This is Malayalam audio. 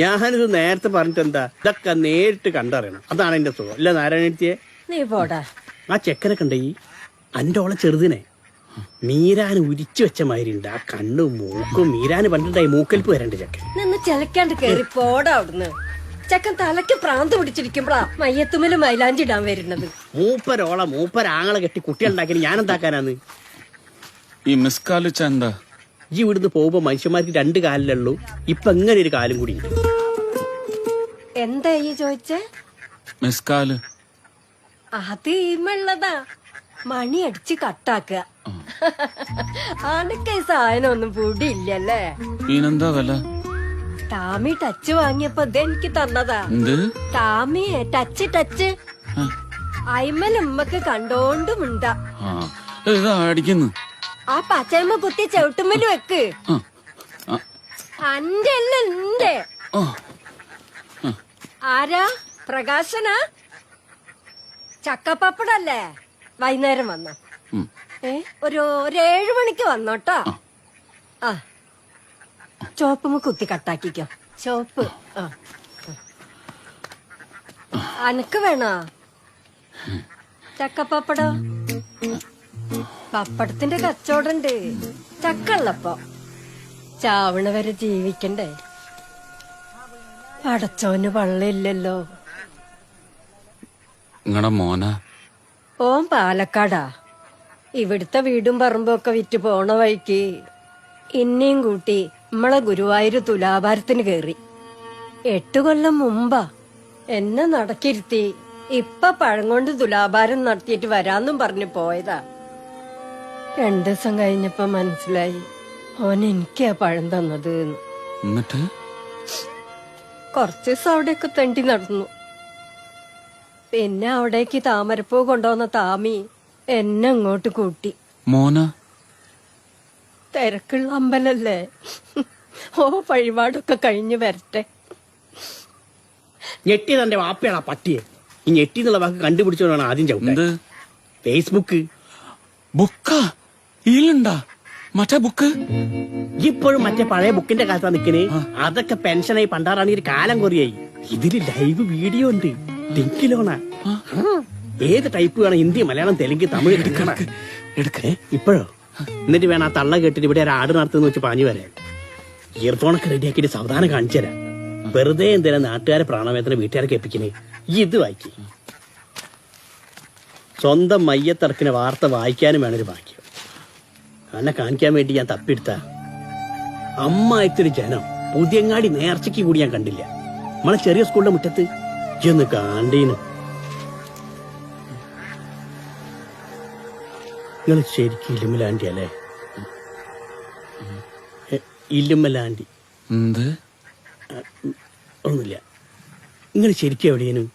ഞാനിത് നേരത്തെ പറഞ്ഞിട്ട് എന്താ, ഇതൊക്കെ നേരിട്ട് കണ്ടറിയണം. അതാണ് എന്റെ സുഖം. അല്ല നാരായണത്തിയെ, നീ പോടാ. ആ ചെക്കനെ കണ്ട ഈ അന്റെ ഓളെ ചെറുതിനെ മീരാന് ഉരിച്ചു വെച്ച മാതിരി ഉണ്ട്. ആ കണ്ണും മൂക്കും. മീരാന് പണ്ടുണ്ടായി മൂക്കൽപ്പ് വരണ്ട് ചെക്കൻ. നിന്ന് ചിലക്കാണ്ട് കേറി പോടാ അവിടുന്ന്. ചെക്കൻ തലയ്ക്ക് പ്രാന്ത് പിടിച്ചിരിക്കുമ്പോഴാ മയ്യത്തുമ്മല് മൈലാഞ്ചി ഇടാൻ വരുന്നത്. മൂപ്പരാങ്ങളെ കെട്ടി കുട്ടികളുണ്ടാക്കി ഞാൻ എന്താക്കാനാന്ന്? ഈ മിസ് കാലിച്ച എന്താ? ഈ ഇവിടുന്ന് പോകുമ്പോ മനുഷ്യന്മാർക്ക് 2 കാലിലുള്ളൂ. ഇപ്പൊ എങ്ങനെ ഒരു കാലും കൂടി ഉണ്ട്. എന്താ ഈ ചോദിച്ചേ? മിസ് കാല് അത് ഈമുള്ളതാ. മണി അടിച്ച് കട്ടാക്കുക. ആനക്ക് ഈ സാധനം ഒന്നും പൊടിയില്ലല്ലേ. ഇതിനെന്താ വില? ടാമി ടച്ച് വാങ്ങിയപ്പോ ഇതെനിക്ക് തന്നതാ. ടാമി ടച്ച് അയിമൽ ഉമ്മക്ക് കണ്ടോണ്ടുമുണ്ടാ. അടിക്കുന്നു. ആ പച്ചയമ്മ കുത്തി ചവിട്ടുമ്മല് വെക്ക്. അന്റെ എല്ലാം ഉണ്ട്. ആരാ? പ്രകാശനാ? ചക്കപ്പപ്പടല്ലേ? വൈകുന്നേരം വന്ന ഒരു 7 മണിക്ക് വന്നോട്ടോ. ആ ചോപ്പുമ്മ കുത്തി കട്ടാക്കിക്കോ. ചോപ്പ് അനക്ക് വേണോ ചക്കപ്പപ്പടോ? പപ്പടത്തിന്റെ കച്ചവടണ്ട്. ചക്കുള്ളപ്പോ ചാവണ വരെ ജീവിക്കണ്ടേ. പടച്ചോന് പള്ളില്ലല്ലോ. നിങ്ങടെ മോന? ഓൻ പാലക്കാടാ. ഇവിടുത്തെ വീടും പറമ്പൊക്കെ വിറ്റ് പോണ വഴിക്ക് ഇന്നേം കൂട്ടി നമ്മളെ ഗുരുവായൂര് തുലാഭാരത്തിന് കേറി. 8 കൊല്ലം മുമ്പാ എന്നെ നടക്കിരുത്തി. ഇപ്പൊ പഴം കൊണ്ട് തുലാഭാരം നടത്തിയിട്ട് വരാന്നും പറഞ്ഞു പോയതാ. 2 ദിവസം കഴിഞ്ഞപ്പോ മനസ്സിലായി ഓൻ എനിക്കാ പഴം തന്നത്. എന്നിട്ട് കുറച്ച് ദിവസം അവിടെയൊക്കെ തെണ്ടി നടന്നു. പിന്നെ അവിടേക്ക് താമരപ്പൂ കൊണ്ടുവന്ന താമി എന്നെ അങ്ങോട്ട് കൂട്ടി. മോന? തിരക്കുള്ള അമ്പലല്ലേ. ഓ വഴിപാടൊക്കെ കഴിഞ്ഞു വരട്ടെ. ഞെട്ടി തന്റെ വാപ്പയാണ് ആ പട്ടിയെ. ഈ ഞെട്ടി എന്നുള്ള വാക്ക് കണ്ടുപിടിച്ചോണ്ടാണ് ആദ്യം ചവിട്ടത്. ഫേസ്ബുക്ക് ബുക്കാ? ഈലുണ്ടാ മറ്റേ ബുക്ക്? ഇപ്പോഴും മറ്റേ പഴയ ബുക്കിന്റെ കാലത്താ നിക്കണേ. അതൊക്കെ പെൻഷനായി പണ്ടാറാണെങ്കിൽ കാലം കുറയായി. ഇതില് ലൈവ് വീഡിയോ ഉണ്ട്. ടിങ്കിലോണാ. ഏത് ടൈപ്പ് വേണം? ഹിന്ദി, മലയാളം, തെലുങ്ക്, തമിഴ് എടുക്കണേ ഇപ്പോഴോ? എന്നിട്ട് വേണം ആ തള്ള കേട്ടിട്ട് ഇവിടെ ഒരു ആട് നടത്തുന്ന വെച്ച് പാഞ്ഞു വരാൻ. ഇയർഫോണൊക്കെ റെഡിയാക്കിയിട്ട് സാവധാനം കാണിച്ചു തരാം. വെറുതെ എന്തിനാ നാട്ടുകാരെ പ്രാണവേദന വീട്ടുകാരൊക്കെ എപ്പിക്കണേ. ഇത് വായിക്ക്. സ്വന്തം മയ്യത്തിറക്കിന് വാർത്ത വായിക്കാനും വേണൊരു ഭാഗ്യം. എന്നെ കാണിക്കാൻ വേണ്ടി ഞാൻ തപ്പിയെടുത്ത അമ്മായത്തൊരു ജനം. പുതിയങ്ങാടി നേർച്ചയ്ക്ക് കൂടി ഞാൻ കണ്ടില്ല. നമ്മളെ ചെറിയ സ്കൂളിന്റെ മുറ്റത്ത് ഒന്ന് കാണ്ടീന്. നിങ്ങൾ ശരിക്കും ഇല്ലുമ്മലാണ്ടി അല്ലേ? ഇല്ലുമ്മലാണ്ടി. എന്ത്? ഒന്നുമില്ല. നിങ്ങൾ ശരിക്കും എവിടെയേനും